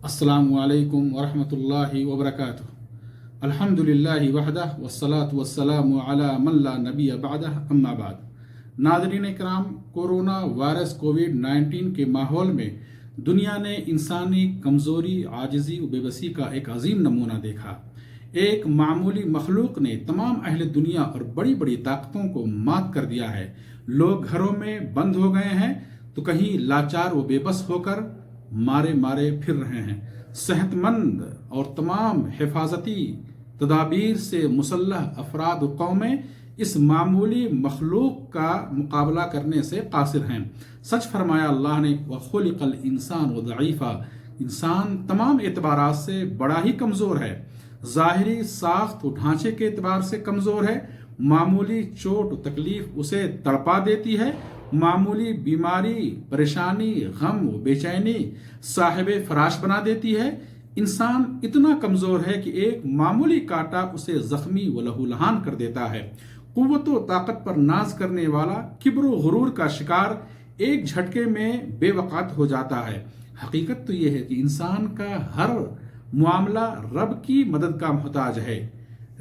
अस्सलामु अलैकुम वरहमतुल्लाहि वबरकातुह। अल्हम्दुलिल्लाहि वहदह वस्सलातु वस्सलामु अला मन ला नबिय्य बअदह अम्मा बाद। नाज़रीन इकराम, कोरोना वायरस कोविड-19 के माहौल में दुनिया ने इंसानी कमज़ोरी, आजिज़ी व बेबसी का एक अजीम नमूना देखा। एक मामूली मखलूक ने तमाम अहले दुनिया और बड़ी बड़ी ताकतों को मात कर दिया है। लोग घरों में बंद हो गए हैं तो कहीं लाचार व बेबस होकर मारे मारे फिर रहे हैं। सेहतमंद और तमाम हिफाजती तदाबीर से मुसल्लह अफराद व कौमें इस मामूली मखलूक का मुकाबला करने से कासिर हैं। सच फरमाया अल्लाह ने, व खुलिकल इंसान व दईफ़ा, इंसान तमाम एतबारात से बड़ा ही कमज़ोर है। ज़ाहिरी साख्त व ढांचे के एतबार से कमज़ोर है। मामूली चोट व तकलीफ उसे तड़पा देती है। मामूली बीमारी, परेशानी, गम व बेचैनी साहिबे फराश बना देती है। इंसान इतना कमज़ोर है कि एक मामूली कांटा उसे ज़ख्मी व लहूलहान कर देता है। कुव्वत व ताकत पर नाज करने वाला किब्र व गुरूर का शिकार एक झटके में बेवकात हो जाता है। हकीकत तो यह है कि इंसान का हर मामला रब की मदद का मोहताज है।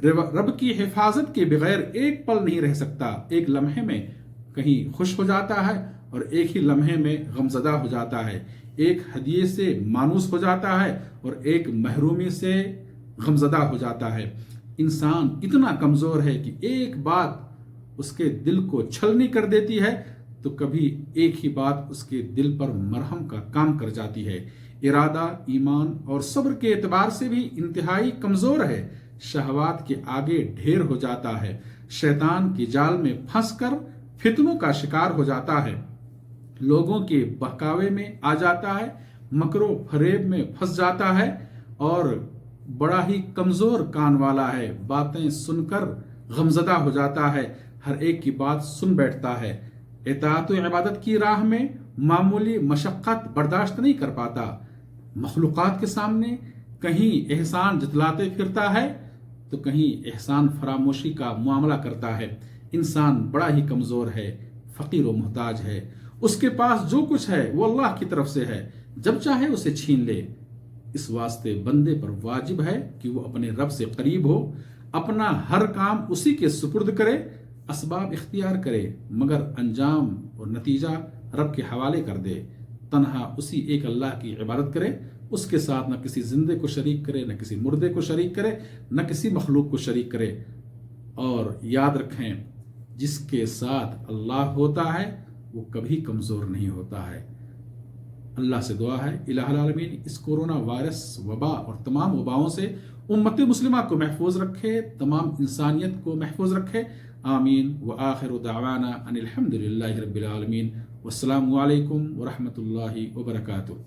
रब की हिफाजत के बगैर एक पल नहीं रह सकता। एक लम्हे में कहीं खुश हो जाता है और एक ही लम्हे में गमज़दा हो जाता है। एक हदिये से मानूस हो जाता है और एक महरूमी से गमज़दा हो जाता है। इंसान इतना कमज़ोर है कि एक बात उसके दिल को छलनी कर देती है तो कभी एक ही बात उसके दिल पर मरहम का काम कर जाती है। इरादा, ईमान और सब्र के एतबार से भी इंतहाई कमज़ोर है। शहवात के आगे ढेर हो जाता है। शैतान की जाल में फंस कर फितनों का शिकार हो जाता है। लोगों के बहकावे में आ जाता है। मकरो फरेब में फंस जाता है और बड़ा ही कमज़ोर कान वाला है। बातें सुनकर गमज़दा हो जाता है। हर एक की बात सुन बैठता है। इताअत व इबादत की राह में मामूली मशक्क़त बर्दाश्त नहीं कर पाता। मखलूक़ात के सामने कहीं एहसान जतलाते फिरता है तो कहीं एहसान फरामोशी का मामला करता है। इंसान बड़ा ही कमज़ोर है, फ़कीर व मोहताज है। उसके पास जो कुछ है वो अल्लाह की तरफ से है, जब चाहे उसे छीन ले। इस वास्ते बंदे पर वाजिब है कि वो अपने रब से करीब हो, अपना हर काम उसी के सुपुर्द करे, असबाब इख्तियार करे, मगर अंजाम और नतीजा रब के हवाले कर दे। तन्हा उसी एक अल्लाह की इबादत करे, उसके साथ न किसी जिंदे को शरीक करे, न किसी मुर्दे को शरीक करे, न किसी मखलूक को शरीक करे। और याद रखें, जिसके साथ अल्लाह होता है वो कभी कमज़ोर नहीं होता है। अल्लाह से दुआ है, इलाहुल आलमीन इस कोरोना वायरस वबा और तमाम वबाओं से उम्मत मुस्लिमा को महफूज रखे, तमाम इंसानियत को महफूज रखे। आमीन। व आखिरु दावाना अनिल हम्दुलिल्लाहि रब्बिल आलमीन। वस्सलामु अलैकुम व रहमतुल्लाहि व बरकातुहू।